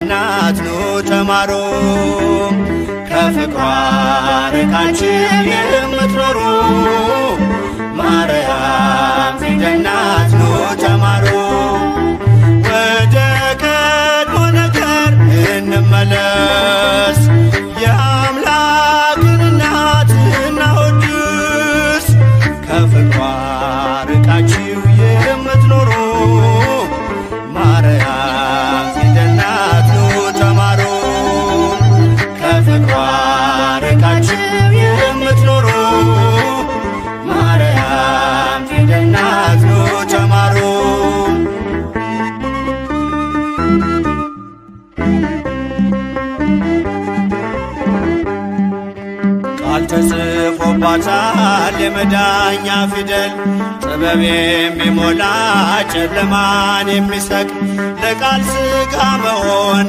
እናት ኑ ተማሩ ከፍቅሯ ርቃችሁ የምትኖሩ ማርያም ፊደል ናት ኑ ተማሩ። ወደ ቀድሞ ነገር እንመለስ የአምላክን እናት እናወድስ ከፍቅሯ ርቃችሁ የምትኖሩ ማርያም ፊደል ናት ኑ ተማሩ ከፍቅሯ ርቃችሁ የምትኖሩ ማርያም ፊደል ናት ኑ ተማሩ። ቃል ተጽፎባታል የመዳኛ ፊደል ጥበብ የሚሞላ ጨለማን የሚሰቅ ለቃል ሥጋ መሆን